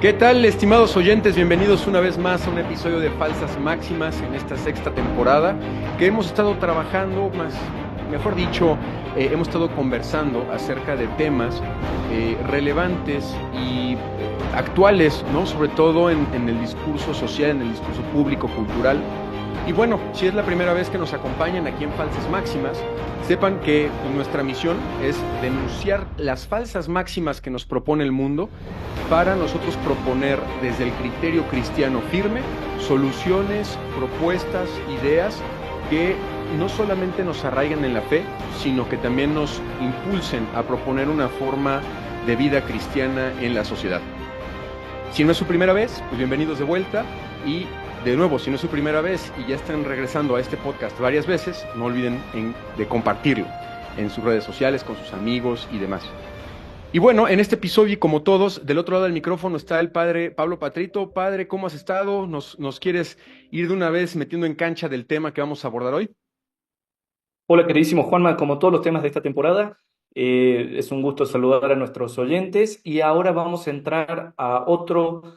¿Qué tal, estimados oyentes? Bienvenidos una vez más a un episodio de Falsas Máximas en esta sexta temporada que hemos estado trabajando, mejor dicho, hemos estado conversando acerca de temas relevantes y actuales, ¿no? Sobre todo en el discurso social, en el discurso público, cultural. Y bueno, si es la primera vez que nos acompañan aquí en Falsas Máximas, sepan que nuestra misión es denunciar las falsas máximas que nos propone el mundo para nosotros proponer desde el criterio cristiano firme soluciones, propuestas, ideas que no solamente nos arraigan en la fe, sino que también nos impulsen a proponer una forma de vida cristiana en la sociedad. Si no es su primera vez, pues bienvenidos de vuelta y de nuevo, si no es su primera vez y ya están regresando a este podcast varias veces, no olviden de compartirlo en sus redes sociales, con sus amigos y demás. Y bueno, en este episodio, y como todos, del otro lado del micrófono está el padre Pablo Patrito. Padre, ¿cómo has estado? ¿Nos quieres ir de una vez metiendo en cancha del tema que vamos a abordar hoy? Hola, queridísimo Juanma, como todos los temas de esta temporada, es un gusto saludar a nuestros oyentes y ahora vamos a entrar a otro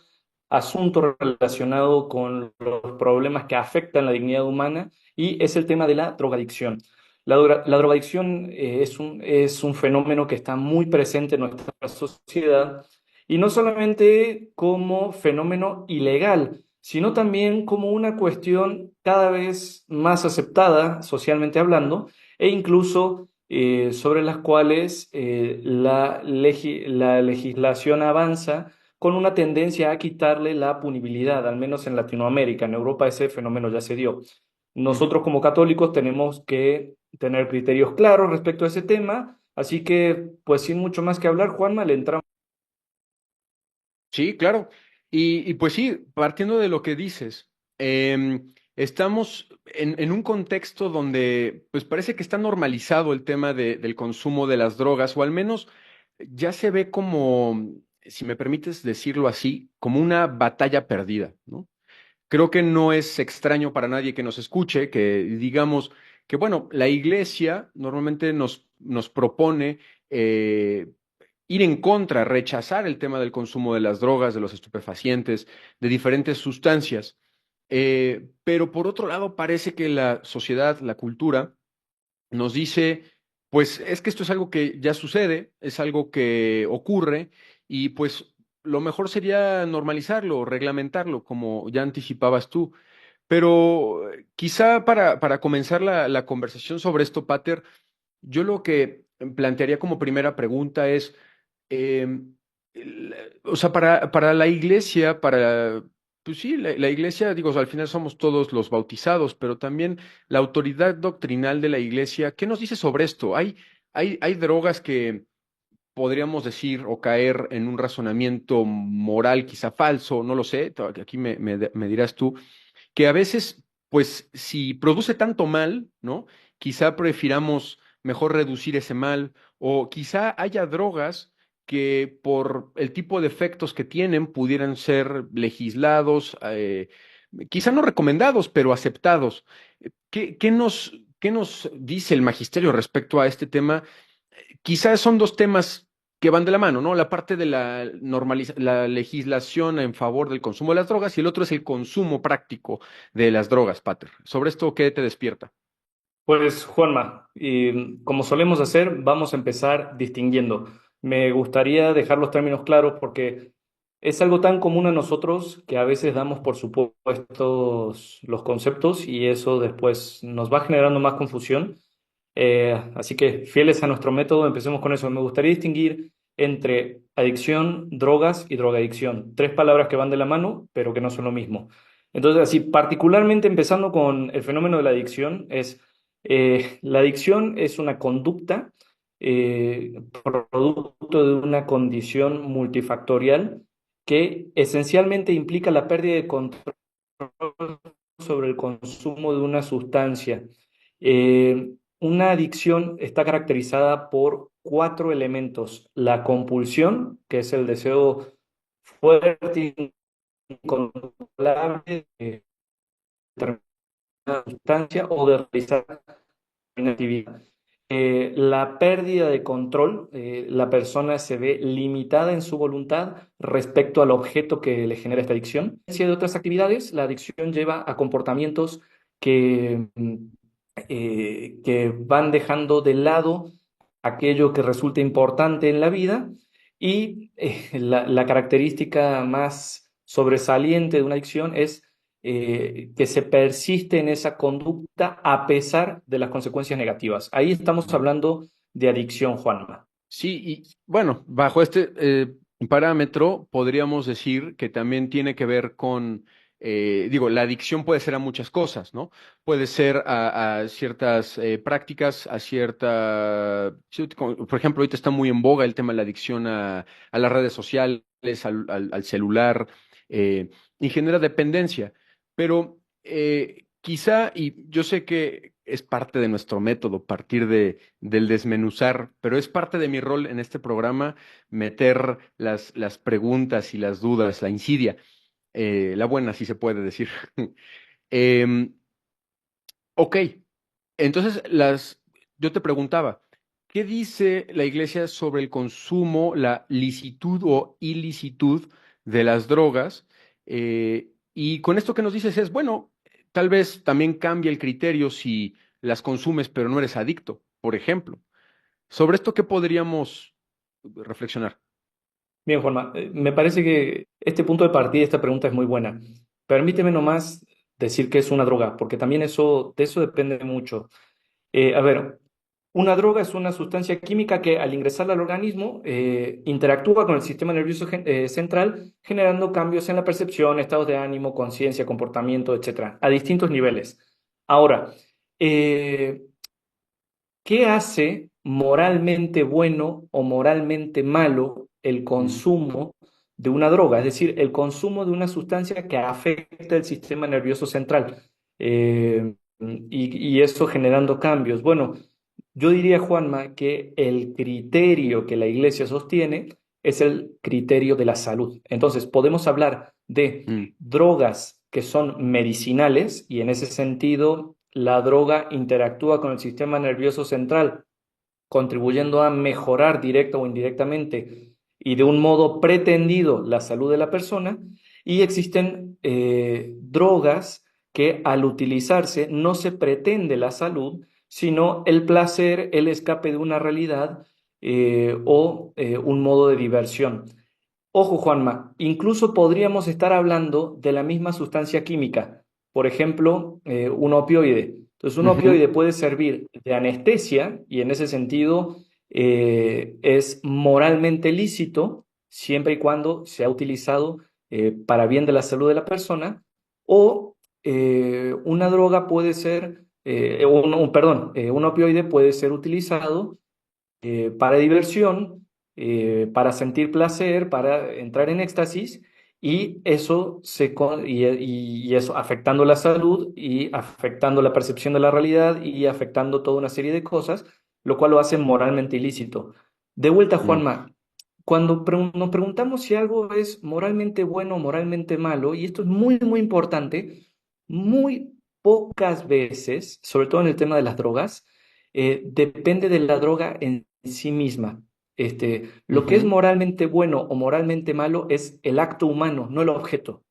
asunto relacionado con los problemas que afectan la dignidad humana y es el tema de la drogadicción. La drogadicción es un fenómeno que está muy presente en nuestra sociedad y no solamente como fenómeno ilegal, sino también como una cuestión cada vez más aceptada socialmente hablando e incluso sobre las cuales la legislación avanza con una tendencia a quitarle la punibilidad, al menos en Latinoamérica. En Europa ese fenómeno ya se dio. Ujú. Nosotros como católicos tenemos que tener criterios claros respecto a ese tema, así que pues sin mucho más que hablar, Juanma, le entramos. Sí, claro. Y pues sí, partiendo de lo que dices, estamos en un contexto donde pues parece que está normalizado el tema del consumo de las drogas, o al menos ya se ve como, si me permites decirlo así, como una batalla perdida, ¿no? Creo que no es extraño para nadie que nos escuche, que digamos que, bueno, la iglesia normalmente nos propone eh, ir en contra, rechazar el tema del consumo de las drogas, de los estupefacientes, de diferentes sustancias. Pero por otro lado, parece que la sociedad, la cultura, nos dice, pues es que esto es algo que ya sucede, es algo que ocurre y pues lo mejor sería normalizarlo, reglamentarlo, como ya anticipabas tú. Pero quizá para comenzar la conversación sobre esto, Pater, yo lo que plantearía como primera pregunta es, o sea, para la iglesia, pues sí, la iglesia, digo, al final somos todos los bautizados, pero también la autoridad doctrinal de la iglesia, ¿qué nos dice sobre esto? Hay drogas que podríamos decir o caer en un razonamiento moral quizá falso, no lo sé, aquí me dirás tú, que a veces, pues, si produce tanto mal, ¿no? Quizá prefiramos mejor reducir ese mal, o quizá haya drogas que por el tipo de efectos que tienen pudieran ser legislados, quizá no recomendados, pero aceptados. ¿Qué nos dice el magisterio respecto a este tema? Quizás son dos temas que van de la mano, ¿no? La parte de la legislación en favor del consumo de las drogas y el otro es el consumo práctico de las drogas, Pater. ¿Sobre esto qué te despierta? Pues Juanma, y como solemos hacer, vamos a empezar distinguiendo. Me gustaría dejar los términos claros porque es algo tan común a nosotros que a veces damos por supuestos los conceptos y eso después nos va generando más confusión. Así que fieles a nuestro método, empecemos con eso. Me gustaría distinguir entre adicción, drogas y drogadicción. Tres palabras que van de la mano, pero que no son lo mismo. Entonces, así, particularmente empezando con el fenómeno de la adicción, la adicción es una conducta producto de una condición multifactorial que esencialmente implica la pérdida de control sobre el consumo de una sustancia. Una adicción está caracterizada por cuatro elementos. La compulsión, que es el deseo fuerte e incontrolable de determinada sustancia o de realizar una actividad. la pérdida de control, la persona se ve limitada en su voluntad respecto al objeto que le genera esta adicción. Si de otras actividades, la adicción lleva a comportamientos que, que van dejando de lado aquello que resulta importante en la vida y la característica más sobresaliente de una adicción es que se persiste en esa conducta a pesar de las consecuencias negativas. Ahí estamos Ujú. hablando de adicción, Juanma. Sí, y bueno, bajo este parámetro podríamos decir que también tiene que ver con, digo, la adicción puede ser a muchas cosas, ¿no? Puede ser a ciertas prácticas, a cierta, sí, por ejemplo, ahorita está muy en boga el tema de la adicción a las redes sociales, al celular, y genera dependencia, pero quizá, y yo sé que es parte de nuestro método, partir del desmenuzar, pero es parte de mi rol en este programa meter las preguntas y las dudas, la insidia, la buena, si se puede decir. Em, ok, entonces yo te preguntaba, ¿qué dice la iglesia sobre el consumo, la licitud o ilicitud de las drogas? Y con esto que nos dices es, bueno, tal vez también cambia el criterio si las consumes pero no eres adicto, por ejemplo. Sobre esto, ¿qué podríamos reflexionar? Bien, Juanma, me parece que este punto de partida, esta pregunta es muy buena. Permíteme nomás decir que es una droga, porque también de eso depende mucho. A ver, una droga es una sustancia química que al ingresar al organismo interactúa con el sistema nervioso central, generando cambios en la percepción, estados de ánimo, conciencia, comportamiento, etcétera, a distintos niveles. Ahora, eh, ¿qué hace moralmente bueno o moralmente malo el Mm, consumo de una droga? Es decir, el consumo de una sustancia que afecta el sistema nervioso central. Y eso generando cambios. Bueno, yo diría, Juanma, que el criterio que la iglesia sostiene es el criterio de la salud. Entonces, podemos hablar de mm, drogas que son medicinales y en ese sentido la droga interactúa con el sistema nervioso central, contribuyendo a mejorar directa o indirectamente y de un modo pretendido la salud de la persona. Y existen drogas que al utilizarse no se pretende la salud, sino el placer, el escape de una realidad o un modo de diversión. Ojo, Juanma, incluso podríamos estar hablando de la misma sustancia química, por ejemplo, un opioide. Entonces, un ujú, opioide puede servir de anestesia y en ese sentido es moralmente lícito siempre y cuando sea utilizado para bien de la salud de la persona, o una droga puede ser, perdón, un opioide puede ser utilizado para diversión, para sentir placer, para entrar en éxtasis, y eso, y eso afectando la salud y afectando la percepción de la realidad y afectando toda una serie de cosas, lo cual lo hace moralmente ilícito. De vuelta, mm, Juanma, cuando nos preguntamos si algo es moralmente bueno o moralmente malo, y esto es muy, muy importante, muy pocas veces, sobre todo en el tema de las drogas, depende de la droga en sí misma. Lo que es ujú, moralmente bueno o moralmente malo es el acto humano, no el objeto.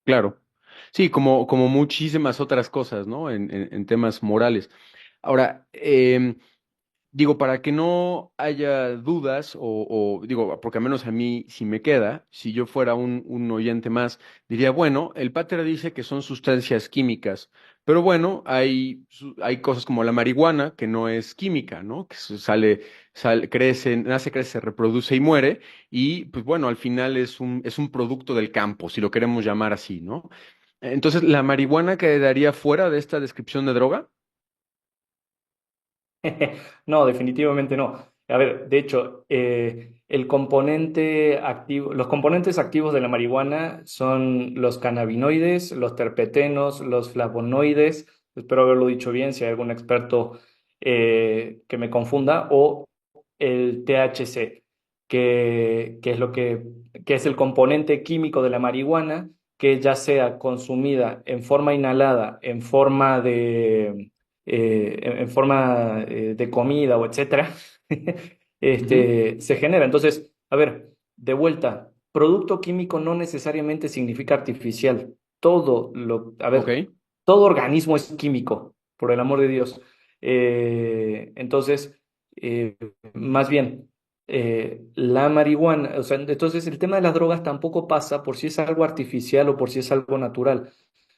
claro. Sí, como muchísimas otras cosas, ¿no? En temas morales. Ahora, digo, para que no haya dudas, digo, porque al menos a mí si me queda, si yo fuera un oyente más, diría, bueno, el pater dice que son sustancias químicas, pero bueno, hay cosas como la marihuana, que no es química, ¿no? Que crece, nace, crece, se reproduce y muere, y pues bueno, al final es un producto del campo, si lo queremos llamar así, ¿no? Entonces, ¿la marihuana quedaría fuera de esta descripción de droga? No, definitivamente no. A ver, de hecho, el componente activo, los componentes activos de la marihuana son los cannabinoides, los terpenos, los flavonoides. Espero haberlo dicho bien, si hay algún experto que me confunda, o el THC, que es que es el componente químico de la marihuana, que ya sea consumida en forma inhalada, en forma en forma de comida o etcétera, Ujú. se genera. Entonces, a ver, de vuelta, producto químico no necesariamente significa artificial. A Ok. ver, todo organismo es químico, por el amor de Dios. Entonces, eh, más bien, la marihuana, o sea, entonces el tema de las drogas tampoco pasa por si es algo artificial o por si es algo natural,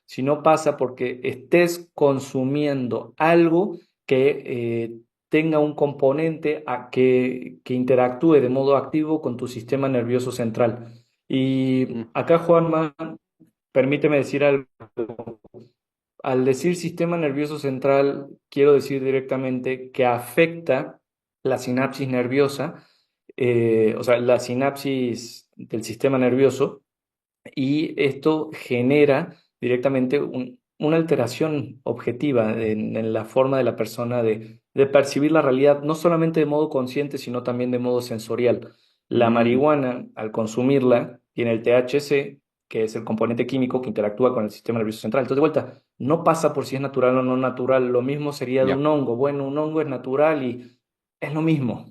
sino pasa porque estés consumiendo algo que tenga un componente que interactúe de modo activo con tu sistema nervioso central. Y Mm, acá, Juanma, permíteme decir algo. Al decir sistema nervioso central, quiero decir directamente que afecta la sinapsis nerviosa, o sea, la sinapsis del sistema nervioso, y esto genera directamente una alteración objetiva en la forma de la persona de percibir la realidad, no solamente de modo consciente, sino también de modo sensorial. La mm, marihuana, al consumirla, tiene el THC, que es el componente químico que interactúa con el sistema nervioso central. Entonces, de vuelta, no pasa por si es natural o no natural. Lo mismo sería de ya. un hongo. Bueno, un hongo es natural y es lo mismo.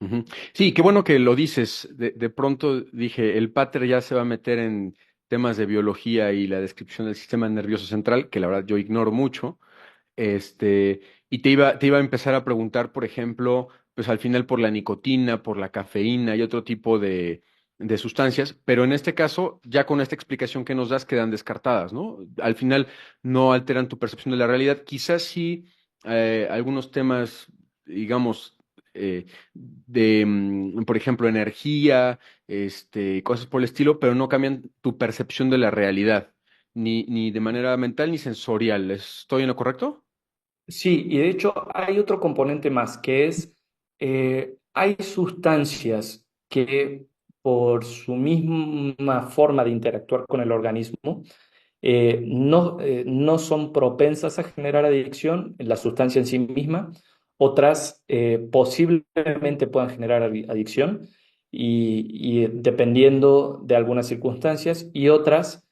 Ujú. Sí, qué bueno que lo dices. De pronto dije, el pater ya se va a meter en temas de biología y la descripción del sistema nervioso central, que la verdad yo ignoro mucho. Este, y te iba a empezar a preguntar, por ejemplo, pues al final por la nicotina, por la cafeína y otro tipo de sustancias, pero en este caso, ya con esta explicación que nos das, quedan descartadas, ¿no? Al final no alteran tu percepción de la realidad. Quizás sí algunos temas, digamos, por ejemplo, energía, cosas por el estilo, pero no cambian tu percepción de la realidad, ni de manera mental ni sensorial. ¿Estoy en lo correcto? Sí, y de hecho hay otro componente más, que es, hay sustancias que por su misma forma de interactuar con el organismo, no son propensas a generar adicción, la sustancia en sí misma. Otras posiblemente puedan generar adicción y dependiendo de algunas circunstancias, y otras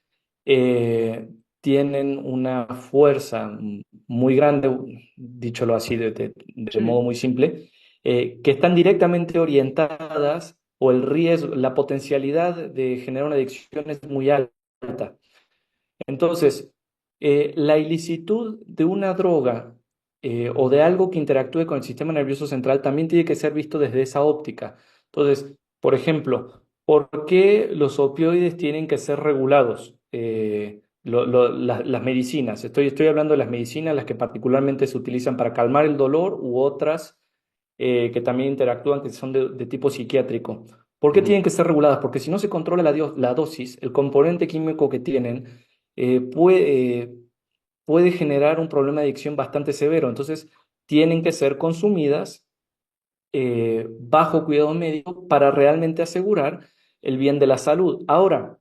eh, tienen una fuerza muy grande, dícholo así de Sí. modo muy simple, que están directamente orientadas, o el riesgo, la potencialidad de generar una adicción es muy alta. Entonces, la ilicitud de una droga o de algo que interactúe con el sistema nervioso central también tiene que ser visto desde esa óptica. Entonces, por ejemplo, ¿por qué los opioides tienen que ser regulados? Las medicinas, estoy hablando de las medicinas, las que particularmente se utilizan para calmar el dolor, u otras que también interactúan, que son de tipo psiquiátrico. ¿Por qué Ujú. tienen que ser reguladas? Porque si no se controla la dosis, el componente químico que tienen eh, puede, puede generar un problema de adicción bastante severo. Entonces, tienen que ser consumidas bajo cuidado médico para realmente asegurar el bien de la salud. Ahora,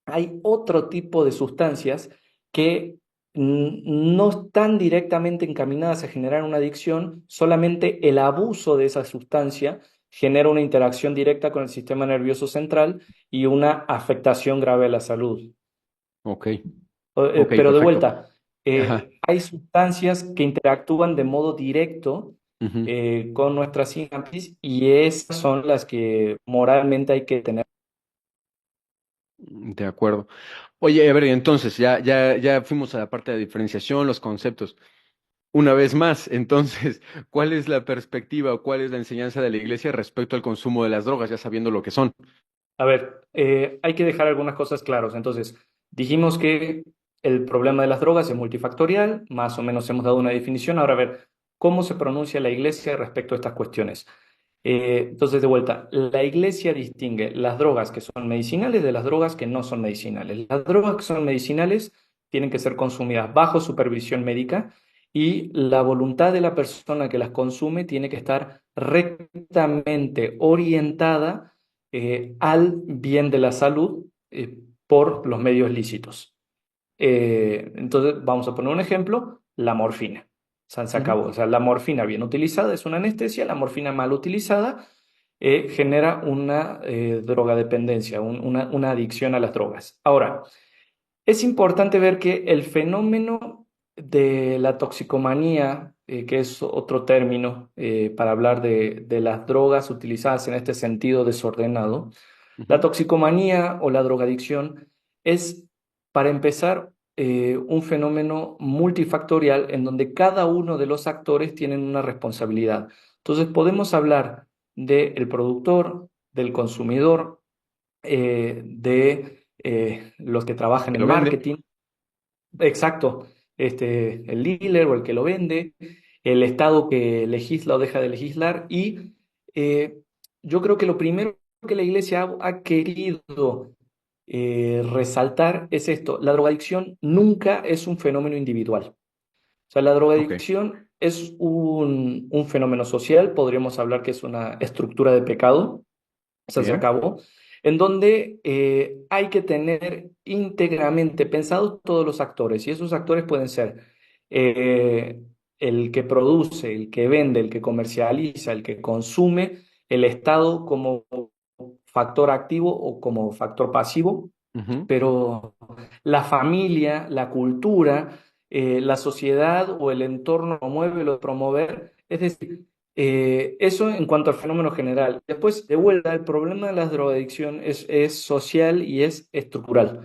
hay otro tipo de sustancias que no están directamente encaminadas a generar una adicción, solamente el abuso de esa sustancia genera una interacción directa con el sistema nervioso central y una afectación grave a la salud. Ok, ok, Pero de perfecto. vuelta, Ajá. hay sustancias que interactúan de modo directo Ujú. con nuestras sinapsis, y esas son las que moralmente hay que tener. De acuerdo. Oye, a ver, entonces, ya fuimos a la parte de diferenciación, los conceptos. Una vez más, entonces, ¿cuál es la perspectiva o cuál es la enseñanza de la iglesia respecto al consumo de las drogas, ya sabiendo lo que son? A ver, hay que dejar algunas cosas claras. Entonces, dijimos que el problema de las drogas es multifactorial, más o menos hemos dado una definición. Ahora, a ver, ¿cómo se pronuncia la iglesia respecto a estas cuestiones? Entonces, de vuelta, la iglesia distingue las drogas que son medicinales de las drogas que no son medicinales. Las drogas que son medicinales tienen que ser consumidas bajo supervisión médica, y la voluntad de la persona que las consume tiene que estar rectamente orientada al bien de la salud por los medios lícitos. Entonces, vamos a poner un ejemplo, la morfina. Se Ujú. acabó. O sea, la morfina bien utilizada es una anestesia, la morfina mal utilizada genera una drogadependencia, una adicción a las drogas. Ahora, es importante ver que el fenómeno de la toxicomanía que es otro término para hablar de las drogas utilizadas en este sentido desordenado. La Ujú. toxicomanía o la drogadicción es, para empezar, un fenómeno multifactorial en donde cada uno de los actores tienen una responsabilidad. Entonces podemos hablar del productor, del consumidor, de los que trabajan Que en lo vende. marketing. Exacto, el dealer o el que lo vende, el Estado que legisla o deja de legislar. Y yo creo que lo primero que la Iglesia ha querido resaltar es esto: la drogadicción nunca es un fenómeno individual. O sea, la Ok. drogadicción es un fenómeno social, podríamos hablar que es una estructura de pecado, se Bien. acabó, en donde hay que tener íntegramente pensados todos los actores, y esos actores pueden ser eh, el que produce, el que vende, el que comercializa, el que consume, el Estado como factor activo o como factor pasivo, Ujú. pero la familia, la cultura, la sociedad o el entorno promueve lo de promover. Es decir, eso en cuanto al fenómeno general. Después, de vuelta, el problema de la drogadicción es social y es estructural.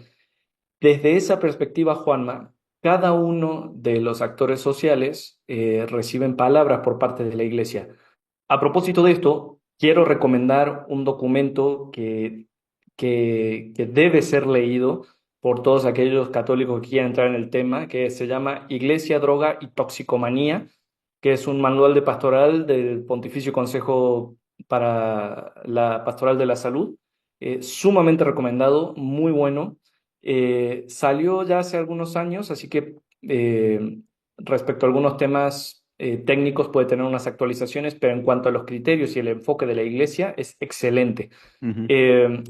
Desde esa perspectiva, Juanma, cada uno de los actores sociales reciben palabras por parte de la Iglesia. A propósito de esto, quiero recomendar un documento que debe ser leído por todos aquellos católicos que quieran entrar en el tema, que se llama Iglesia, Droga y Toxicomanía, que es un manual de pastoral del Pontificio Consejo para la Pastoral de la Salud. Sumamente recomendado, muy bueno. Salió ya hace algunos años, así que respecto a algunos temas técnicos puede tener unas actualizaciones, pero en cuanto a los criterios y el enfoque de la Iglesia es excelente. Ujú.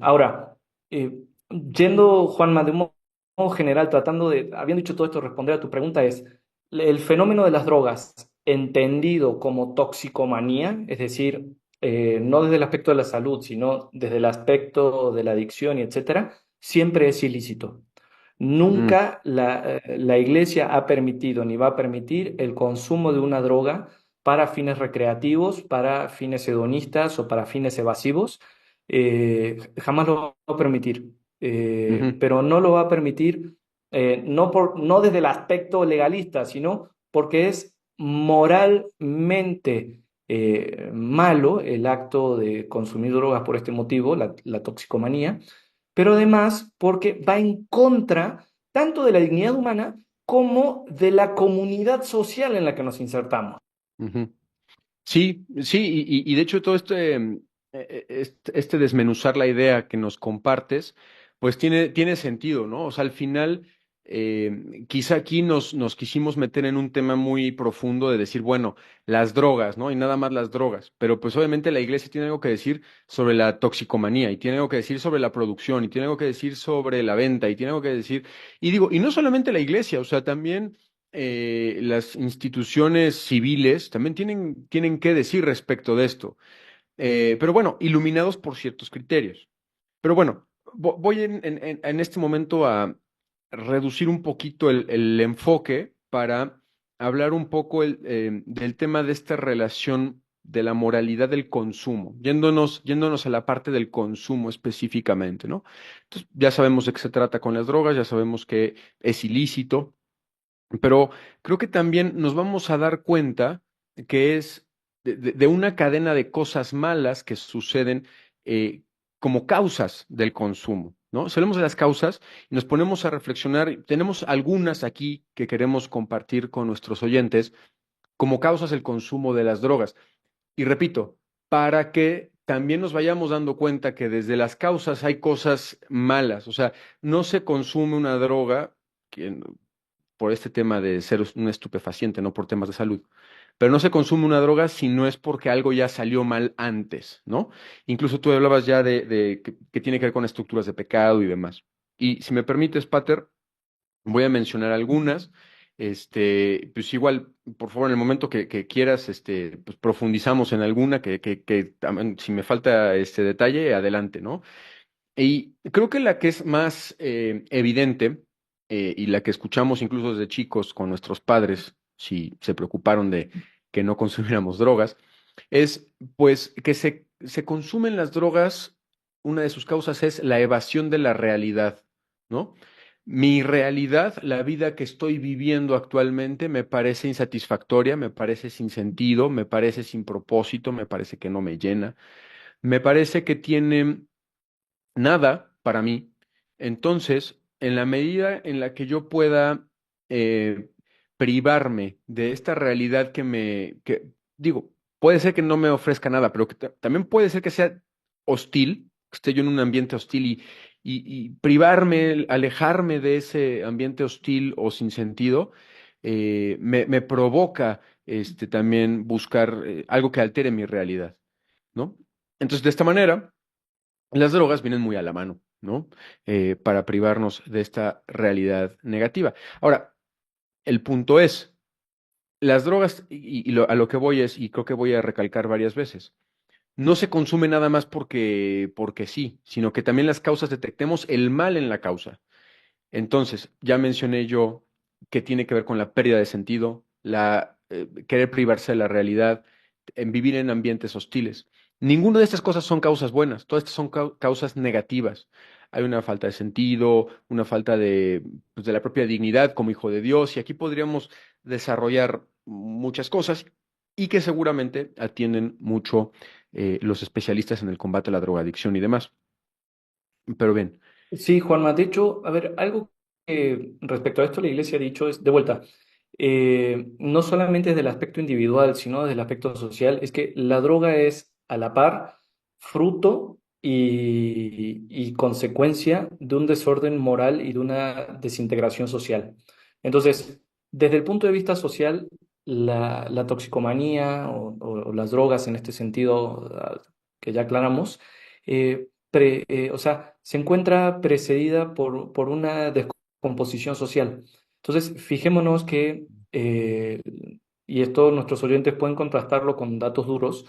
Ahora, yendo, Juanma, de un modo general, tratando de, habiendo dicho todo esto, responder a tu pregunta es, el fenómeno de las drogas, entendido como toxicomanía, es decir, no desde el aspecto de la salud, sino desde el aspecto de la adicción y etcétera, siempre es ilícito. Mm. Nunca la Iglesia ha permitido ni va a permitir el consumo de una droga para fines recreativos, para fines hedonistas o para fines evasivos. Jamás lo va a permitir. Ujú. Pero no lo va a permitir no desde el aspecto legalista, sino porque es moralmente malo el acto de consumir drogas por este motivo, la toxicomanía, pero además porque va en contra tanto de la dignidad humana como de la comunidad social en la que nos insertamos. Ujú. Sí, sí, y de hecho todo este desmenuzar la idea que nos compartes, pues tiene sentido, ¿no? O sea, al final, quizá aquí nos quisimos meter en un tema muy profundo de decir, bueno, las drogas, ¿no? Y nada más las drogas, pero pues obviamente la iglesia tiene algo que decir sobre la toxicomanía, y tiene algo que decir sobre la producción, y tiene algo que decir sobre la venta, y tiene algo que decir, y digo, y no solamente la iglesia, o sea, también las instituciones civiles también tienen que decir respecto de esto. Pero bueno, iluminados por ciertos criterios. Pero bueno, voy en este momento a reducir un poquito el enfoque para hablar un poco del tema de esta relación de la moralidad del consumo, yéndonos a la parte del consumo específicamente, ¿no? Entonces, ya sabemos de qué se trata con las drogas, ya sabemos que es ilícito, pero creo que también nos vamos a dar cuenta que es de una cadena de cosas malas que suceden eh, como causas del consumo, ¿no? Salimos de las causas y nos ponemos a reflexionar. Tenemos algunas aquí que queremos compartir con nuestros oyentes como causas del consumo de las drogas. Y repito, para que también nos vayamos dando cuenta que desde las causas hay cosas malas. O sea, no se consume una droga que por este tema de ser un estupefaciente, no por temas de salud. Pero no se consume una droga si no es porque algo ya salió mal antes, ¿no? Incluso tú hablabas ya de que tiene que ver con estructuras de pecado y demás. Y si me permites, Pater, voy a mencionar algunas. Pues igual, por favor, en el momento que quieras, pues profundizamos en alguna, que también, si me falta este detalle, adelante, ¿no? Y creo que la que es más evidente y la que escuchamos incluso desde chicos con nuestros padres si se preocuparon de que no consumiéramos drogas, es pues que se consumen las drogas, una de sus causas es la evasión de la realidad, ¿no? Mi realidad, la vida que estoy viviendo actualmente, me parece insatisfactoria, me parece sin sentido, me parece sin propósito, me parece que no me llena, me parece que tiene nada para mí. Entonces, en la medida en la que yo pueda eh, privarme de esta realidad digo, puede ser que no me ofrezca nada, pero que también puede ser que sea hostil, que esté yo en un ambiente hostil y privarme, alejarme de ese ambiente hostil o sin sentido, me provoca también buscar algo que altere mi realidad, ¿no? Entonces, de esta manera las drogas vienen muy a la mano, ¿no? Para privarnos de esta realidad negativa. Ahora, el punto es, las drogas, a lo que voy es, y creo que voy a recalcar varias veces, no se consume nada más porque sí, sino que también las causas detectemos el mal en la causa. Entonces, ya mencioné yo que tiene que ver con la pérdida de sentido, querer privarse de la realidad, en vivir en ambientes hostiles. Ninguna de estas cosas son causas buenas, todas estas son causas negativas. Hay una falta de sentido, una falta pues, de la propia dignidad como hijo de Dios, y aquí podríamos desarrollar muchas cosas y que seguramente atienden mucho los especialistas en el combate a la drogadicción y demás. Pero bien. Sí, Juanma, de hecho, a ver, algo que respecto a esto la Iglesia ha dicho es, de vuelta, no solamente desde el aspecto individual, sino desde el aspecto social, es que la droga es a la par fruto y consecuencia de un desorden moral y de una desintegración social. Entonces, desde el punto de vista social, la toxicomanía o las drogas en este sentido que ya aclaramos, o sea, se encuentra precedida por una descomposición social. Entonces, fijémonos que, y esto nuestros oyentes pueden contrastarlo con datos duros,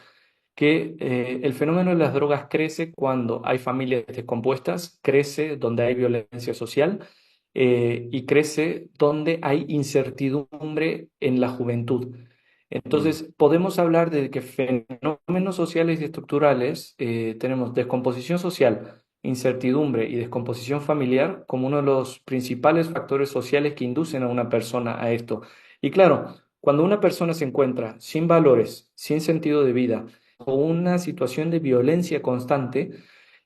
que el fenómeno de las drogas crece cuando hay familias descompuestas, crece donde hay violencia social y crece donde hay incertidumbre en la juventud. Mm. Entonces, podemos hablar de que fenómenos sociales y estructurales, tenemos descomposición social, incertidumbre y descomposición familiar como uno de los principales factores sociales que inducen a una persona a esto. Y claro, cuando una persona se encuentra sin valores, sin sentido de vida o una situación de violencia constante,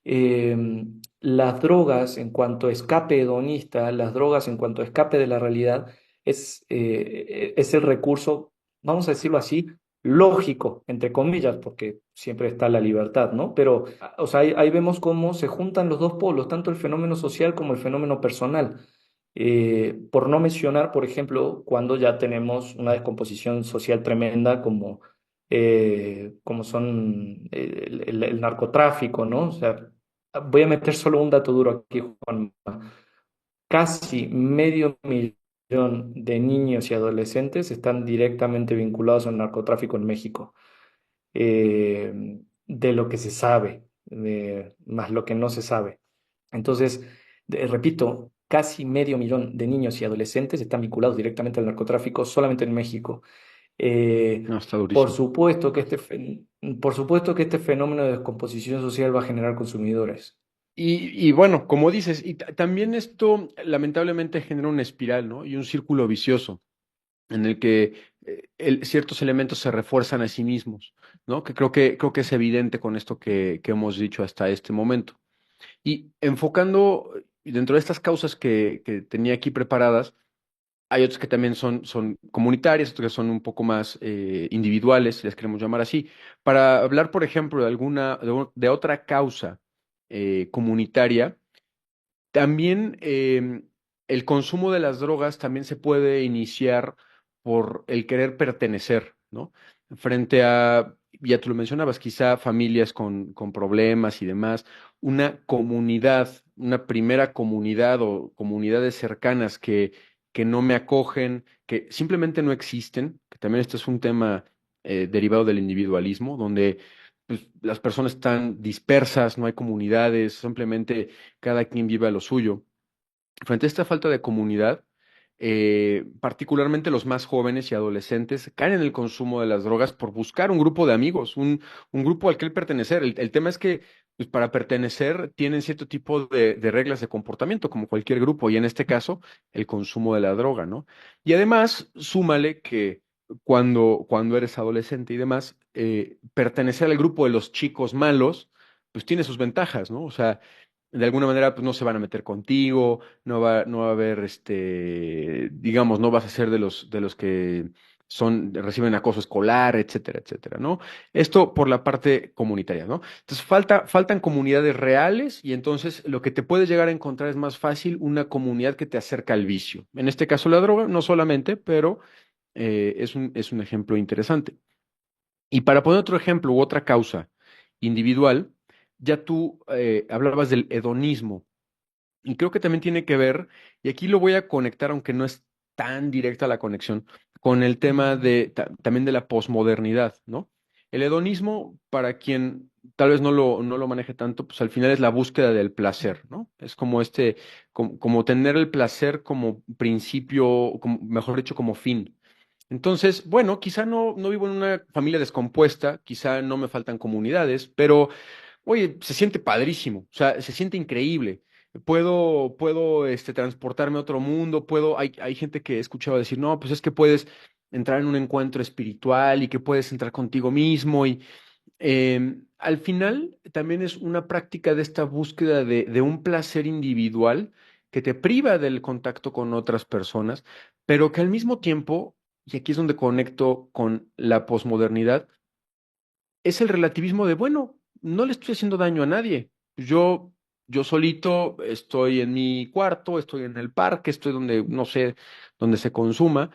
eh, las drogas en cuanto a escape hedonista, las drogas en cuanto a escape de la realidad, es el recurso, vamos a decirlo así, lógico, entre comillas, porque siempre está la libertad, ¿no? Pero, o sea, ahí vemos cómo se juntan los dos polos, tanto el fenómeno social como el fenómeno personal. Por no mencionar, por ejemplo, cuando ya tenemos una descomposición social tremenda como son el narcotráfico, ¿no? O sea, voy a meter solo un dato duro aquí, Juan. Casi medio millón de niños y adolescentes están directamente vinculados al narcotráfico en México. De lo que se sabe, más lo que no se sabe. Entonces, repito, casi medio millón de niños y adolescentes están vinculados directamente al narcotráfico solamente en México. No, está Por durísimo. supuesto que por supuesto que este fenómeno de descomposición social va a generar consumidores. Y bueno, como dices, también esto lamentablemente genera una espiral, ¿no? Y un círculo vicioso en el que ciertos elementos se refuerzan a sí mismos, ¿no? Que creo que es evidente con esto que hemos dicho hasta este momento. Y enfocando dentro de estas causas que tenía aquí preparadas, hay otras que también son comunitarias, otras que son un poco más individuales, si las queremos llamar así. Para hablar, por ejemplo, de otra causa comunitaria, también el consumo de las drogas también se puede iniciar por el querer pertenecer, ¿no? Frente a, ya tú lo mencionabas, quizá familias con problemas y demás, una comunidad, una primera comunidad o comunidades cercanas que no me acogen, que simplemente no existen, que también este es un tema derivado del individualismo, donde pues, las personas están dispersas, no hay comunidades, simplemente cada quien vive a lo suyo. Frente a esta falta de comunidad, particularmente los más jóvenes y adolescentes, caen en el consumo de las drogas por buscar un grupo de amigos, un grupo al que pertenecer. El tema es que pues, para pertenecer tienen cierto tipo de reglas de comportamiento, como cualquier grupo, y en este caso, el consumo de la droga, ¿no? Y además, súmale que cuando eres adolescente y demás, pertenecer al grupo de los chicos malos, pues tiene sus ventajas, ¿no? O sea, de alguna manera, pues no se van a meter contigo, no va a haber, digamos, no vas a ser de los que reciben acoso escolar, etcétera, etcétera, ¿no? Esto por la parte comunitaria, ¿no? Entonces, faltan comunidades reales y entonces lo que te puedes llegar a encontrar es más fácil una comunidad que te acerca al vicio. En este caso, la droga, no solamente, pero es un ejemplo interesante. Y para poner otro ejemplo u otra causa individual, ya tú hablabas del hedonismo. Y creo que también tiene que ver, y aquí lo voy a conectar, aunque no es tan directa la conexión, con el tema también de la posmodernidad, ¿no? El hedonismo, para quien tal vez no lo maneje tanto, pues al final es la búsqueda del placer, ¿no? Es como como tener el placer como principio, mejor dicho, como fin. Entonces, bueno, quizá no vivo en una familia descompuesta, quizá no me faltan comunidades, pero oye, se siente padrísimo, o sea, se siente increíble. Puedo transportarme a otro mundo, hay gente que he escuchado decir, no, pues es que puedes entrar en un encuentro espiritual y que puedes entrar contigo mismo y al final también es una práctica de esta búsqueda de un placer individual que te priva del contacto con otras personas, pero que al mismo tiempo, y aquí es donde conecto con la posmodernidad, es el relativismo de, bueno, no le estoy haciendo daño a nadie. Yo solito estoy en mi cuarto, estoy en el parque, estoy donde, no sé, donde se consuma,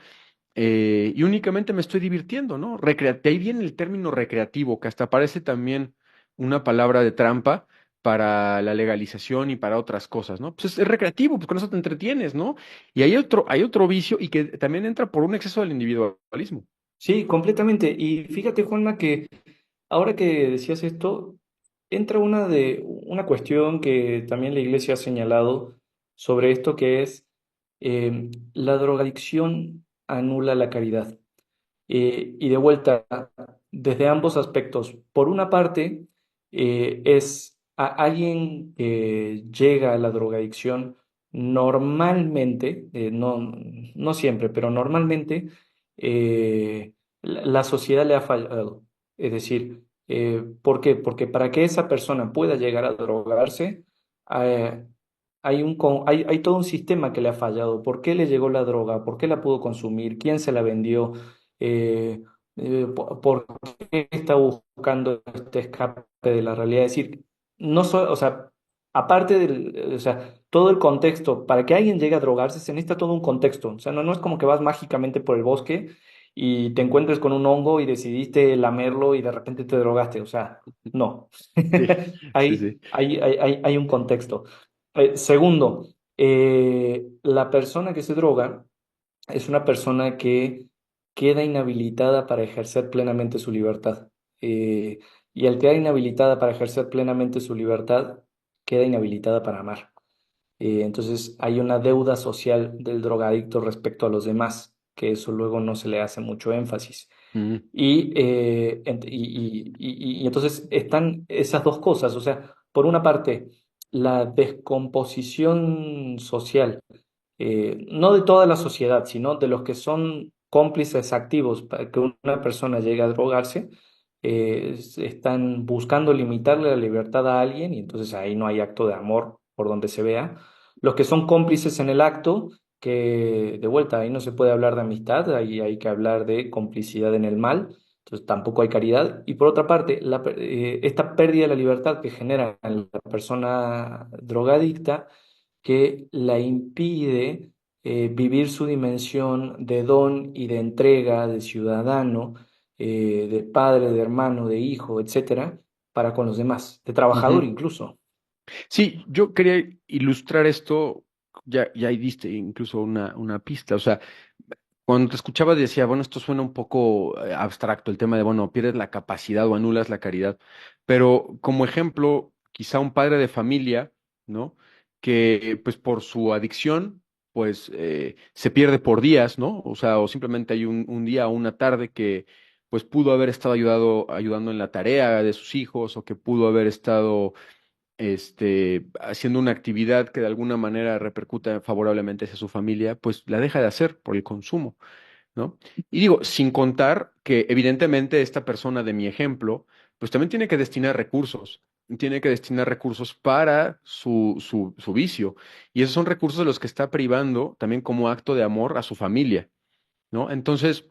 y únicamente me estoy divirtiendo, ¿no? De ahí viene el término recreativo, que hasta parece también una palabra de trampa para la legalización y para otras cosas, ¿no? Pues es recreativo, pues con eso te entretienes, ¿no? Y hay otro vicio y que también entra por un exceso del individualismo. Sí, completamente. Y fíjate, Juanma, que ahora que decías esto, entra una cuestión que también la Iglesia ha señalado sobre esto, que es la drogadicción anula la caridad. Y de vuelta, desde ambos aspectos. Por una parte, es alguien que llega a la drogadicción normalmente, no siempre, pero normalmente, la sociedad le ha fallado. Es decir, ¿por qué? Porque para que esa persona pueda llegar a drogarse, eh, hay todo un sistema que le ha fallado. ¿Por qué le llegó la droga? ¿Por qué la pudo consumir? ¿Quién se la vendió? Eh, ¿Por qué está buscando este escape de la realidad? Es decir, o sea, aparte o sea, todo el contexto, para que alguien llegue a drogarse se necesita todo un contexto. O sea, no es como que vas mágicamente por el bosque y te encuentres con un hongo y decidiste lamerlo y de repente te drogaste. O sea, no. Sí, sí, Hay, sí. hay, hay, hay un contexto. Segundo, la persona que se droga es una persona que queda inhabilitada para ejercer plenamente su libertad. Eh, y al quedar inhabilitada para ejercer plenamente su libertad, queda inhabilitada para amar. Entonces hay una deuda social del drogadicto respecto a los demás, que eso luego no se le hace mucho énfasis. Mm, Y entonces están esas dos cosas, o sea, por una parte, la descomposición social, no de toda la sociedad, sino de los que son cómplices activos para que una persona llegue a drogarse, están buscando limitarle la libertad a alguien y entonces ahí no hay acto de amor por donde se vea. Los que son cómplices en el acto, que de vuelta ahí no se puede hablar de amistad, ahí hay que hablar de complicidad en el mal. Entonces tampoco hay caridad. Y por otra parte, esta pérdida de la libertad que genera en la persona drogadicta que la impide vivir su dimensión de don y de entrega, de ciudadano, de padre, de hermano, de hijo, etcétera, para con los demás, de trabajador ujú. incluso. Sí, yo quería ilustrar esto, ya ahí diste incluso una pista, o sea, cuando te escuchaba decía, bueno, esto suena un poco abstracto, el tema de, bueno, pierdes la capacidad o anulas la caridad, pero como ejemplo, quizá un padre de familia, ¿no? Que pues por su adicción, pues se pierde por días, ¿no? O sea, o simplemente hay un día o una tarde que pues pudo haber estado ayudando en la tarea de sus hijos o que pudo haber estado haciendo una actividad que de alguna manera repercuta favorablemente hacia su familia, pues la deja de hacer por el consumo, ¿no? Y digo, sin contar que evidentemente esta persona de mi ejemplo, pues también tiene que destinar recursos para su vicio. Y esos son recursos de los que está privando también como acto de amor a su familia, ¿no? Entonces,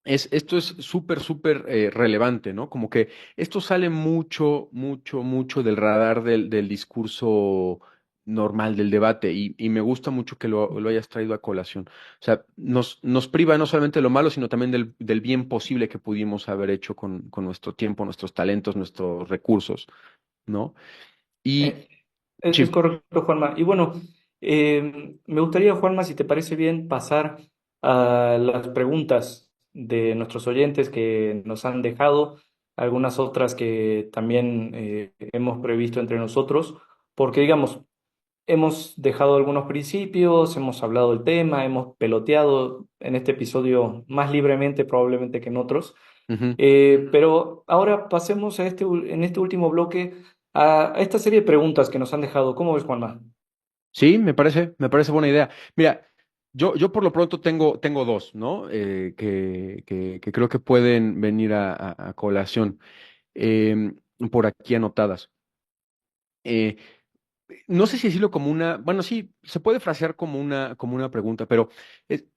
esto es súper, súper relevante, ¿no? Como que esto sale mucho, mucho, mucho del radar del discurso normal, del debate, y me gusta mucho que lo hayas traído a colación. O sea, nos priva no solamente de lo malo, sino también del bien posible que pudimos haber hecho con nuestro tiempo, nuestros talentos, nuestros recursos, ¿no? Y Eh, es sí, correcto, Juanma. Y bueno, me gustaría, Juanma, si te parece bien, pasar a las preguntas de nuestros oyentes que nos han dejado, algunas otras que también hemos previsto entre nosotros, porque digamos, hemos dejado algunos principios, hemos hablado del tema, hemos peloteado en este episodio más libremente probablemente que en otros. ujú. Pero ahora pasemos a en este último bloque a esta serie de preguntas que nos han dejado. ¿Cómo ves, Juanma? Sí, me parece buena idea. Mira, yo por lo pronto tengo dos, ¿no? Que creo que pueden venir a colación, por aquí anotadas. Eh, no sé si decirlo como una, bueno, sí, se puede frasear como una pregunta, pero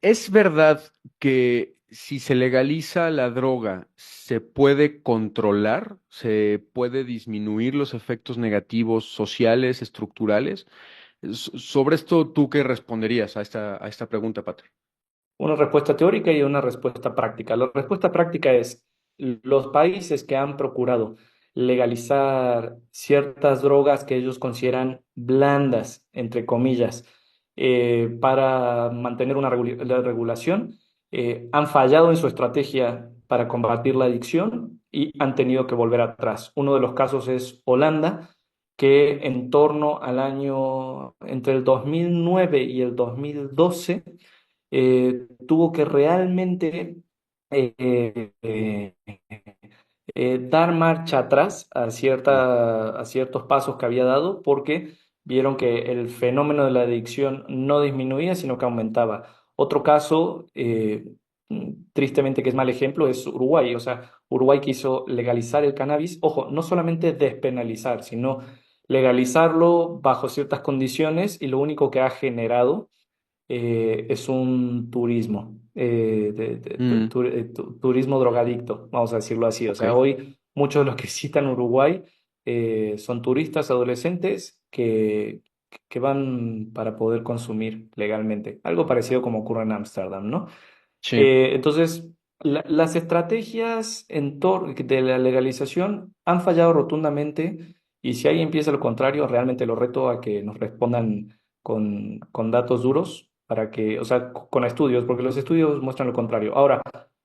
¿es verdad que si se legaliza la droga, se puede controlar, se puede disminuir los efectos negativos sociales, estructurales? Sobre esto, ¿tú qué responderías a esta pregunta, Patrick? Una respuesta teórica y una respuesta práctica. La respuesta práctica es los países que han procurado legalizar ciertas drogas que ellos consideran blandas, entre comillas, para mantener una la regulación, han fallado en su estrategia para combatir la adicción y han tenido que volver atrás. Uno de los casos es Holanda, que en torno al año entre el 2009 y el 2012 tuvo que realmente eh, eh, dar marcha atrás a a ciertos pasos que había dado porque vieron que el fenómeno de la adicción no disminuía, sino que aumentaba. Otro caso, tristemente que es mal ejemplo, es Uruguay. O sea, Uruguay quiso legalizar el cannabis, ojo, no solamente despenalizar, sino legalizarlo bajo ciertas condiciones y lo único que ha generado es un turismo, Mm, turismo drogadicto, vamos a decirlo así. O ok, sea, hoy muchos de los que visitan Uruguay son turistas adolescentes que van para poder consumir legalmente. Algo parecido como ocurre en Ámsterdam, ¿no? sí. Entonces, las estrategias de la legalización han fallado rotundamente y si alguien piensa lo contrario, realmente lo reto a que nos respondan con datos duros para que, o sea, con estudios, porque los estudios muestran lo contrario. Ahora,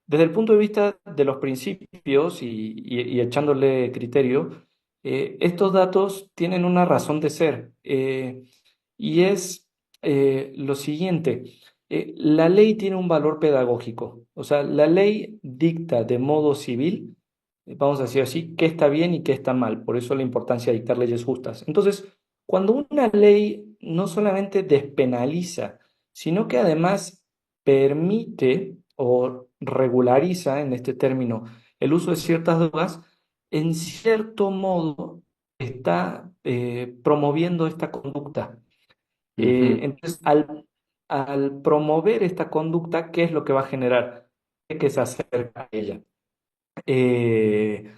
desde el punto de vista de los principios y echándole criterio, estos datos tienen una razón de ser y es lo siguiente. La ley tiene un valor pedagógico, o sea, la ley dicta de modo civil, vamos a decir así, qué está bien y qué está mal, por eso la importancia de dictar leyes justas. Entonces, cuando una ley no solamente despenaliza, sino que además permite o regulariza, en este término, el uso de ciertas drogas, en cierto modo está promoviendo esta conducta. Ujú, Entonces, al promover esta conducta, ¿qué es lo que va a generar? Que se acerca a ella. Eh,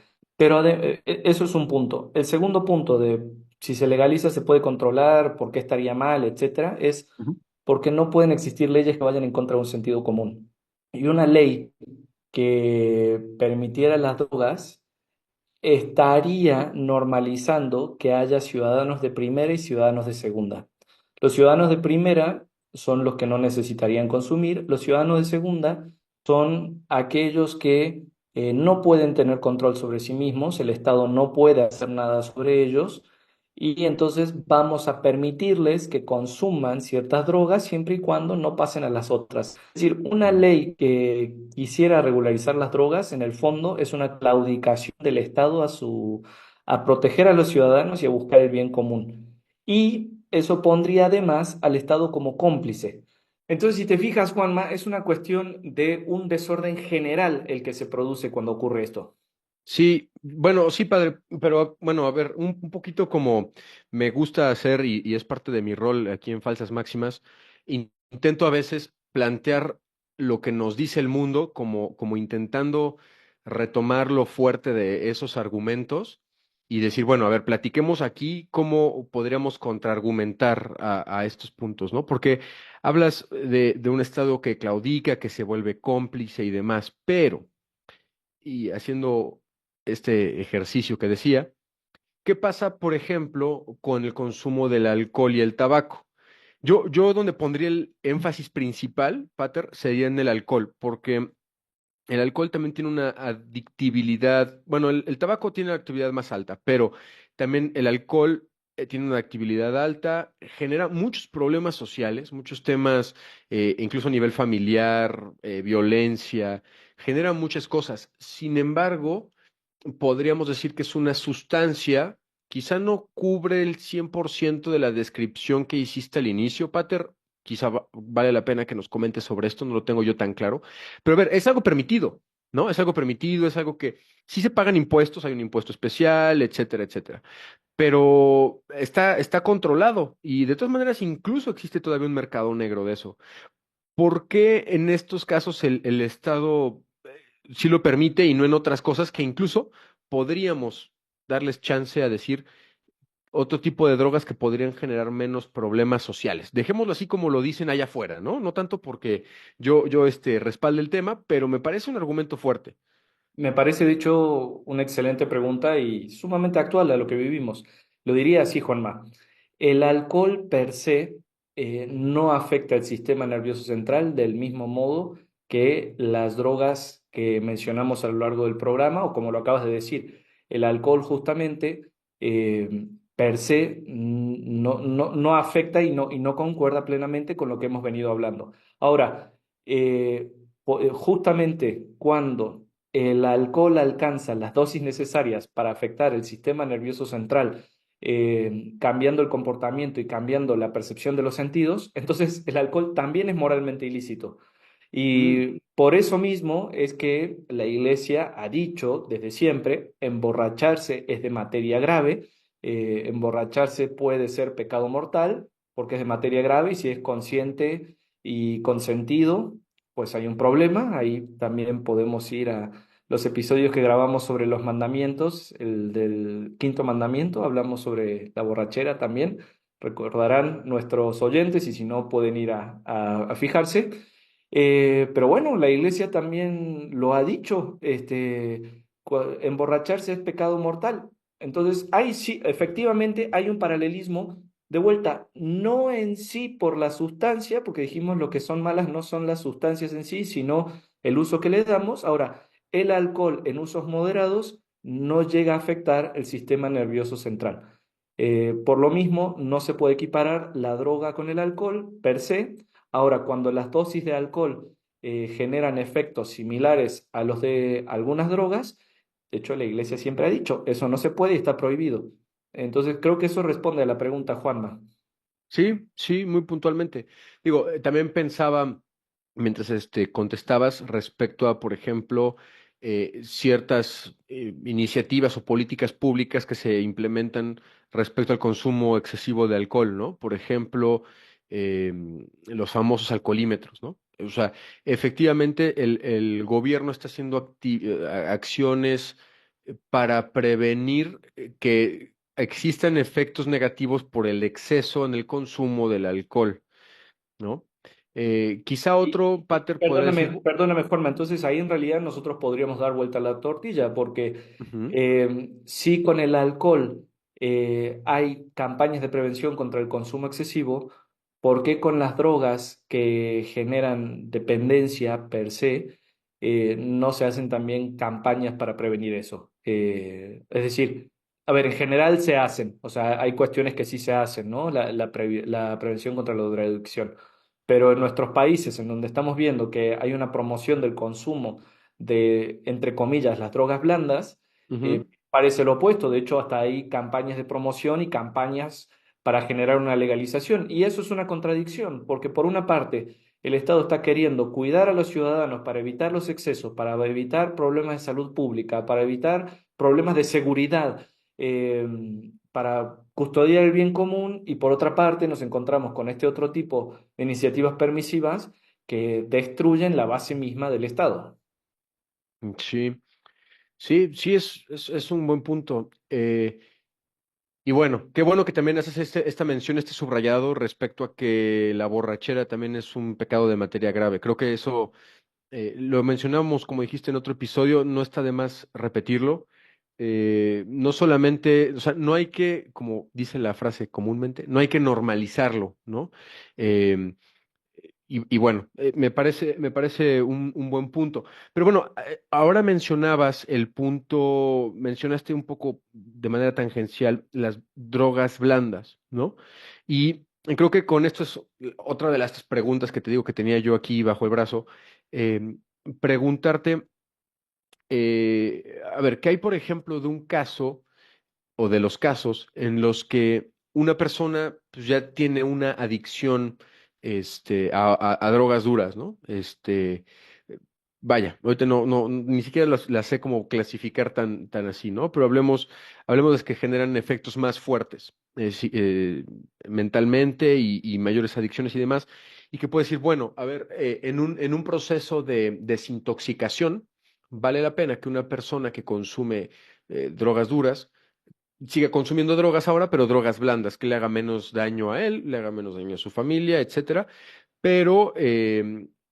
Eso es un punto. El segundo punto de si se legaliza se puede controlar, por qué estaría mal, etcétera, es ujú, porque no pueden existir leyes que vayan en contra de un sentido común. Y una ley que permitiera las drogas estaría normalizando que haya ciudadanos de primera y ciudadanos de segunda. Los ciudadanos de primera son los que no necesitarían consumir, los ciudadanos de segunda son aquellos que no pueden tener control sobre sí mismos, el Estado no puede hacer nada sobre ellos y entonces vamos a permitirles que consuman ciertas drogas siempre y cuando no pasen a las otras. Es decir, una Mm. ley que quisiera regularizar las drogas, en el fondo, es una claudicación del Estado a proteger a los ciudadanos y a buscar el bien común. Y eso pondría además al Estado como cómplice. Entonces, si te fijas, Juanma, es una cuestión de un desorden general el que se produce cuando ocurre esto. Sí, bueno, sí, padre, pero bueno, a ver, un poquito como me gusta hacer y es parte de mi rol aquí en Falsas Máximas, intento a veces plantear lo que nos dice el mundo como intentando retomar lo fuerte de esos argumentos y decir, bueno, a ver, platiquemos aquí cómo podríamos contraargumentar a estos puntos, ¿no? Porque hablas de un Estado que claudica, que se vuelve cómplice y demás, pero y haciendo este ejercicio que decía, ¿qué pasa, por ejemplo, con el consumo del alcohol y el tabaco? Yo donde pondría el énfasis principal, Pater, sería en el alcohol, porque el alcohol también tiene una adictibilidad, bueno, el tabaco tiene una actividad más alta, pero también el alcohol tiene una actividad alta, genera muchos problemas sociales, muchos temas, incluso a nivel familiar, violencia, genera muchas cosas. Sin embargo, podríamos decir que es una sustancia, quizá no cubre el 100% de la descripción que hiciste al inicio, Pater. Quizá vale la pena que nos comentes sobre esto, no lo tengo yo tan claro. Pero a ver, es algo permitido, ¿no? Es algo permitido, es algo que sí se pagan impuestos, hay un impuesto especial, etcétera, etcétera. Pero está controlado y de todas maneras incluso existe todavía un mercado negro de eso. ¿Por qué en estos casos el Estado sí lo permite y no en otras cosas que incluso podríamos darles chance a decir otro tipo de drogas que podrían generar menos problemas sociales? Dejémoslo así como lo dicen allá afuera, ¿no? No tanto porque yo respalde el tema, pero me parece un argumento fuerte. Me parece, de hecho, una excelente pregunta y sumamente actual a lo que vivimos. Lo diría así, Juanma. El alcohol per se no afecta el sistema nervioso central del mismo modo que las drogas que mencionamos a lo largo del programa, o como lo acabas de decir, el alcohol justamente per se no afecta y no concuerda plenamente con lo que hemos venido hablando. Ahora, justamente cuando el alcohol alcanza las dosis necesarias para afectar el sistema nervioso central, cambiando el comportamiento y cambiando la percepción de los sentidos, entonces el alcohol también es moralmente ilícito. Mm, Y por eso mismo es que la Iglesia ha dicho desde siempre, emborracharse es de materia grave, emborracharse puede ser pecado mortal porque es de materia grave y si es consciente y consentido, pues hay un problema. Ahí también podemos ir a los episodios que grabamos sobre los mandamientos, el del quinto mandamiento, hablamos sobre la borrachera también. Recordarán nuestros oyentes y si no pueden ir a fijarse. Pero bueno, la iglesia también lo ha dicho, emborracharse es pecado mortal. Entonces, hay sí, efectivamente hay un paralelismo de vuelta, no en sí por la sustancia, porque dijimos lo que son malas no son las sustancias en sí, sino el uso que le damos. Ahora, el alcohol en usos moderados no llega a afectar el sistema nervioso central. Por lo mismo, no se puede equiparar la droga con el alcohol per se. Ahora, cuando las dosis de alcohol generan efectos similares a los de algunas drogas, de hecho la iglesia siempre ha dicho, eso no se puede y está prohibido. Entonces, creo que eso responde a la pregunta, Juanma. sí, sí, muy puntualmente. Digo, también pensaba mientras contestabas respecto a, por ejemplo, ciertas iniciativas o políticas públicas que se implementan respecto al consumo excesivo de alcohol, ¿no? Por ejemplo, los famosos alcoholímetros, ¿no? O sea, efectivamente el gobierno está haciendo acciones para prevenir que existan efectos negativos por el exceso en el consumo del alcohol, ¿no? Quizá otro pater podrá decir, Perdóname, Juanma, entonces ahí en realidad nosotros podríamos dar vuelta a la tortilla, porque ujú, sí con el alcohol hay campañas de prevención contra el consumo excesivo, ¿por qué con las drogas que generan dependencia per se no se hacen también campañas para prevenir eso? Es decir, A ver, en general se hacen, o sea, hay cuestiones que sí se hacen, ¿no? La prevención contra la drogadicción. Pero en nuestros países, en donde estamos viendo que hay una promoción del consumo de, entre comillas, las drogas blandas, Ujú. parece lo opuesto. De hecho, hasta hay campañas de promoción y campañas para generar una legalización. Y eso es una contradicción, porque por una parte, el Estado está queriendo cuidar a los ciudadanos para evitar los excesos, para evitar problemas de salud pública, para evitar problemas de seguridad, eh, para custodiar el bien común, y por otra parte nos encontramos con este otro tipo de iniciativas permisivas que destruyen la base misma del Estado. Sí, sí, sí, es un buen punto. Y bueno, qué bueno que también haces esta mención, este subrayado respecto a que la borrachera también es un pecado de materia grave. Creo que eso lo mencionamos, como dijiste en otro episodio, no está de más repetirlo. No solamente, o sea, no hay que, como dice la frase comúnmente, no hay que normalizarlo, ¿no? Em, y bueno, me parece un buen punto. Pero bueno, ahora mencionabas el punto, mencionaste un poco de manera tangencial las drogas blandas, ¿no? Y creo que con esto es otra de las preguntas que te digo que tenía yo aquí bajo el brazo. eh, Preguntarte, a ver, ¿qué hay, por ejemplo, de un caso o de los casos en los que una persona pues, ya tiene una adicción a drogas duras, ¿no? Eh, vaya, ahorita ni siquiera las sé cómo clasificar tan así, ¿no? Pero hablemos de que generan efectos más fuertes sí, mentalmente y mayores adicciones y demás, y que puede decir, bueno, a ver, en un proceso de desintoxicación, vale la pena que una persona que consume drogas duras, siga consumiendo drogas ahora, pero drogas blandas, que le haga menos daño a él, le haga menos daño a su familia, etcétera, pero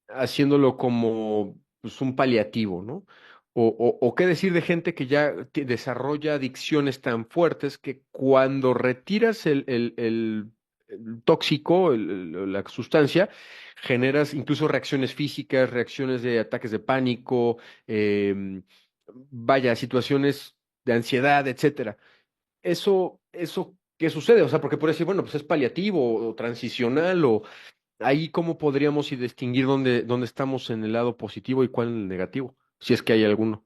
haciéndolo como pues, un paliativo, ¿no? O qué decir de gente que ya desarrolla adicciones tan fuertes que cuando retiras el tóxico, la sustancia, generas incluso reacciones físicas, reacciones de ataques de pánico, vaya, situaciones de ansiedad, etcétera. Eso, ¿qué sucede? O sea, porque puede decir, bueno, pues es paliativo o transicional o ahí cómo podríamos y distinguir dónde estamos en el lado positivo y cuál en el negativo, si es que hay alguno.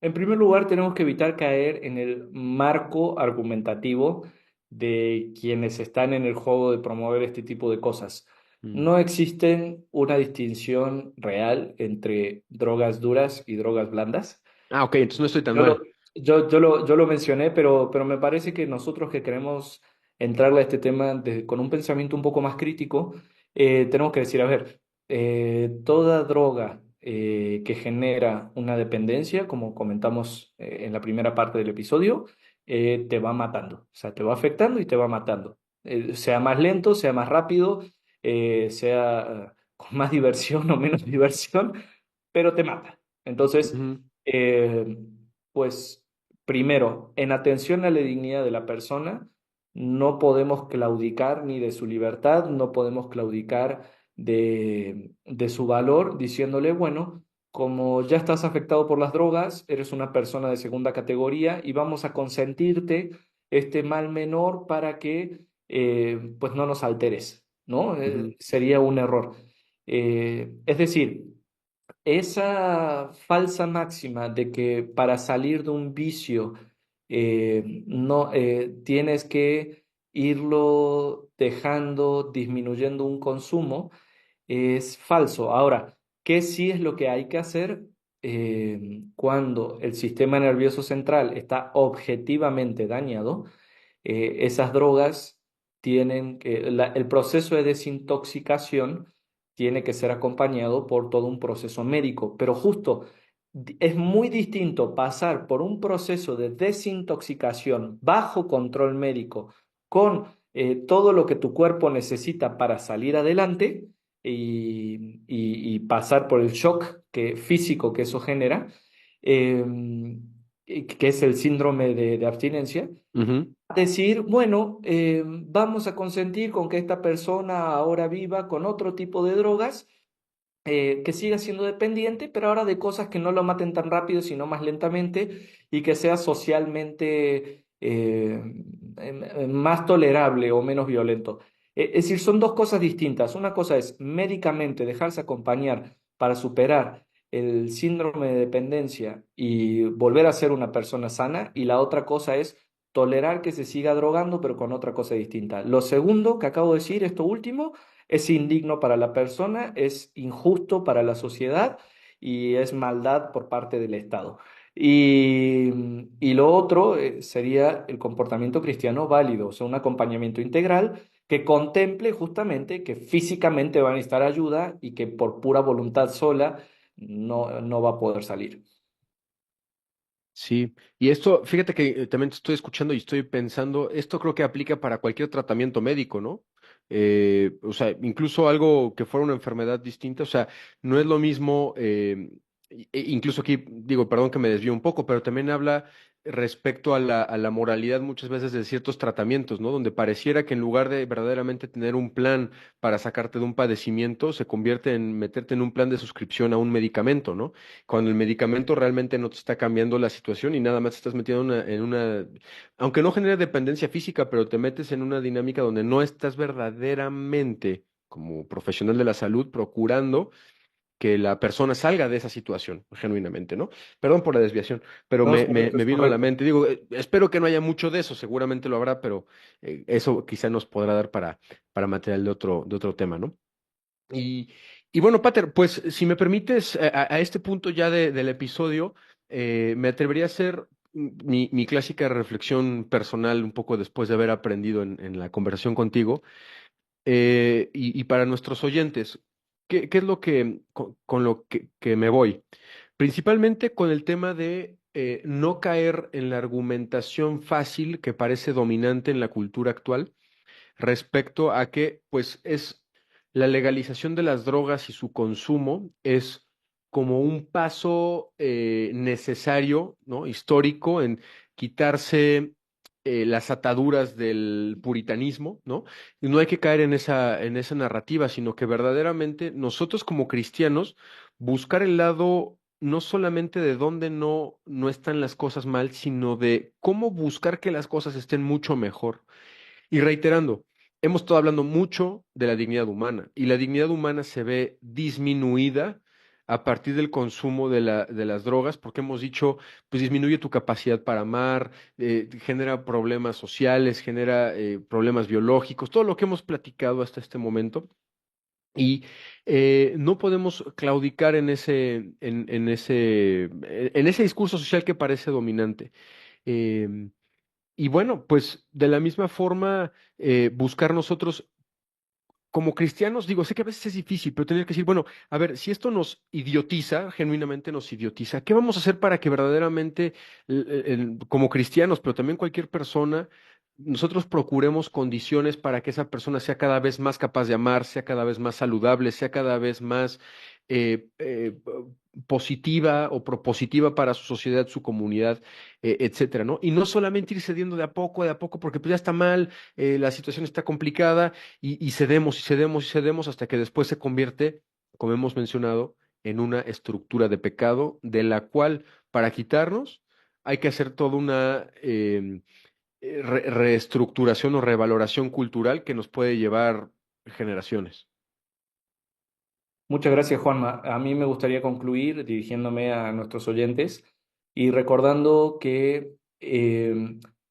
En primer lugar, tenemos que evitar caer en el marco argumentativo de quienes están en el juego de promover este tipo de cosas. Mm. No existen una distinción real entre drogas duras y drogas blandas. Ah, ok, entonces no estoy tan Yo mal. lo, yo lo mencioné, pero me parece que nosotros que queremos entrarle a este tema con un pensamiento un poco más crítico, tenemos que decir, a ver, toda droga que genera una dependencia, como comentamos en la primera parte del episodio, te va matando, o sea, te va afectando y te va matando. Sea más lento, sea más rápido, sea con más diversión o menos diversión, pero te mata. Entonces, Ujú, eh, pues primero, en atención a la dignidad de la persona, no podemos claudicar ni de su libertad, no podemos claudicar de su valor, diciéndole, bueno, como ya estás afectado por las drogas, eres una persona de segunda categoría y vamos a consentirte este mal menor para que pues no nos alteres, ¿no? ujú, Sería un error. Es decir, esa falsa máxima de que para salir de un vicio no tienes que irlo dejando, disminuyendo un consumo, es falso. Ahora, ¿qué sí es lo que hay que hacer cuando el sistema nervioso central está objetivamente dañado? Esas drogas tienen que, el proceso de desintoxicación tiene que ser acompañado por todo un proceso médico, pero justo es muy distinto pasar por un proceso de desintoxicación bajo control médico con todo lo que tu cuerpo necesita para salir adelante y pasar por el shock físico que eso genera, eh, que es el síndrome de abstinencia, ujú, decir, bueno, vamos a consentir con que esta persona ahora viva con otro tipo de drogas, que siga siendo dependiente, pero ahora de cosas que no lo maten tan rápido, sino más lentamente, y que sea socialmente eh, más tolerable o menos violento. Es decir, son dos cosas distintas. Una cosa es médicamente dejarse acompañar para superar el síndrome de dependencia y volver a ser una persona sana, y la otra cosa es tolerar que se siga drogando, pero con otra cosa distinta. Lo segundo que acabo de decir, esto último, es indigno para la persona, es injusto para la sociedad y es maldad por parte del Estado. Y lo otro sería el comportamiento cristiano válido, o sea, un acompañamiento integral que contemple justamente que físicamente va a necesitar ayuda y que por pura voluntad sola no va a poder salir. Sí, y esto, fíjate que también te estoy escuchando y estoy pensando, esto creo que aplica para cualquier tratamiento médico, ¿no? O sea, incluso algo que fuera una enfermedad distinta, o sea, no es lo mismo, incluso aquí digo, perdón que me desvío un poco, pero también habla respecto a la moralidad muchas veces de ciertos tratamientos, ¿no? Donde pareciera que en lugar de verdaderamente tener un plan para sacarte de un padecimiento, se convierte en meterte en un plan de suscripción a un medicamento, ¿no? Cuando el medicamento realmente no te está cambiando la situación y nada más te estás metiendo aunque no genere dependencia física, pero te metes en una dinámica donde no estás verdaderamente como profesional de la salud procurando que la persona salga de esa situación, genuinamente, ¿no? Perdón por la desviación, pero No, me, es me, correcto, me es vino a la correcto. mente. Digo, espero que no haya mucho de eso, seguramente lo habrá, pero eso quizá nos podrá dar para material de otro tema, ¿no? Y, y bueno, Pater, pues si me permites, a este punto ya del episodio, me atrevería a hacer mi clásica reflexión personal un poco después de haber aprendido en la conversación contigo, y para nuestros oyentes, ¿qué es lo con lo que me voy? Principalmente con el tema de no caer en la argumentación fácil que parece dominante en la cultura actual respecto a que, pues, es la legalización de las drogas y su consumo es como un paso necesario, ¿no? Histórico en quitarse las ataduras del puritanismo, ¿no? Y no hay que caer en esa narrativa, sino que verdaderamente nosotros como cristianos buscar el lado no solamente de dónde no están las cosas mal, sino de cómo buscar que las cosas estén mucho mejor. Y reiterando, hemos estado hablando mucho de la dignidad humana y la dignidad humana se ve disminuida a partir del consumo de las drogas, porque hemos dicho, pues disminuye tu capacidad para amar, genera problemas sociales, genera problemas biológicos, todo lo que hemos platicado hasta este momento. Y no podemos claudicar en ese discurso social que parece dominante. Em, y bueno, pues de la misma forma, buscar nosotros como cristianos, digo, sé que a veces es difícil, pero tener que decir, bueno, a ver, si esto nos idiotiza, genuinamente nos idiotiza, ¿qué vamos a hacer para que verdaderamente, como cristianos, pero también cualquier persona, nosotros procuremos condiciones para que esa persona sea cada vez más capaz de amar, sea cada vez más saludable, sea cada vez más positiva o propositiva para su sociedad, su comunidad, etcétera, ¿no? Y no solamente ir cediendo de a poco, porque pues ya está mal, la situación está complicada y cedemos y cedemos y cedemos hasta que después se convierte, como hemos mencionado, en una estructura de pecado de la cual para quitarnos hay que hacer toda una reestructuración o revaloración cultural que nos puede llevar generaciones. Muchas gracias, Juanma. A mí me gustaría concluir dirigiéndome a nuestros oyentes y recordando que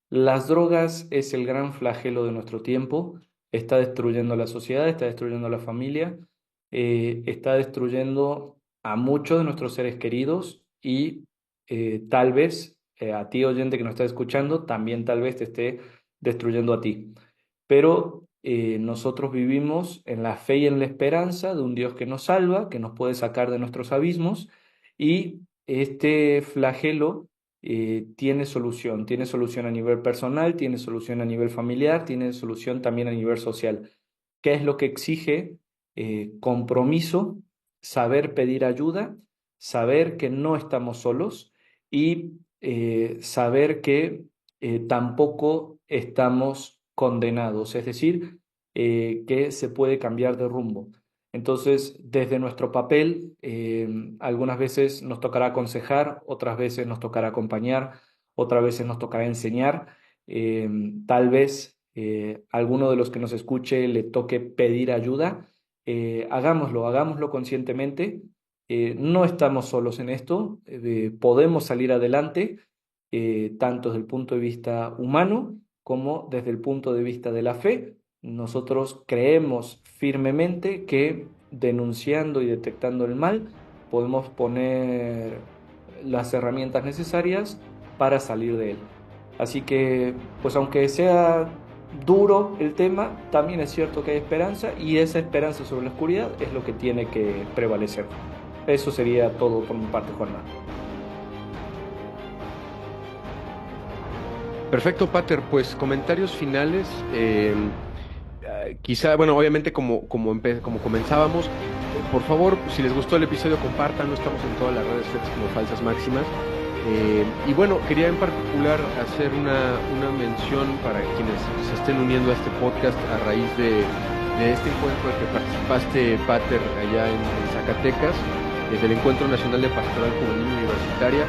las drogas es el gran flagelo de nuestro tiempo. Está destruyendo la sociedad, está destruyendo la familia, está destruyendo a muchos de nuestros seres queridos y tal vez a ti, oyente que nos está escuchando, también tal vez te esté destruyendo a ti. Pero nosotros vivimos en la fe y en la esperanza de un Dios que nos salva, que nos puede sacar de nuestros abismos, y este flagelo tiene solución a nivel personal, tiene solución a nivel familiar, tiene solución también a nivel social. ¿Qué es lo que exige? Compromiso, saber pedir ayuda, saber que no estamos solos y saber que tampoco estamos condenados, es decir, que se puede cambiar de rumbo. Entonces, desde nuestro papel, algunas veces nos tocará aconsejar, otras veces nos tocará acompañar, otras veces nos tocará enseñar, Tal vez alguno de los que nos escuche le toque pedir ayuda. Hagámoslo conscientemente. No estamos solos en esto, podemos salir adelante, tanto desde el punto de vista humano como desde el punto de vista de la fe. Nosotros creemos firmemente que denunciando y detectando el mal podemos poner las herramientas necesarias para salir de él. Así que, pues aunque sea duro el tema, también es cierto que hay esperanza y esa esperanza sobre la oscuridad es lo que tiene que prevalecer. Eso sería todo por mi parte, Juanma. Perfecto, Pater. Pues comentarios finales. Quizá, bueno, obviamente como comenzábamos, por favor, si les gustó el episodio, compártanlo. Estamos en todas las redes sociales como Falsas Máximas. Y bueno, quería en particular hacer una mención para quienes se estén uniendo a este podcast a raíz de este encuentro en que participaste, Pater, allá en Zacatecas, del Encuentro Nacional de Pastoral Juvenil Universitaria.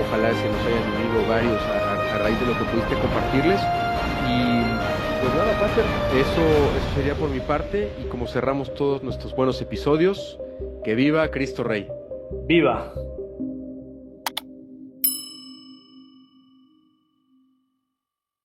Ojalá se nos hayan unido varios a raíz de lo que pudiste compartirles. Y pues nada, Pater, eso sería por mi parte. Y como cerramos todos nuestros buenos episodios, que viva Cristo Rey. ¡Viva!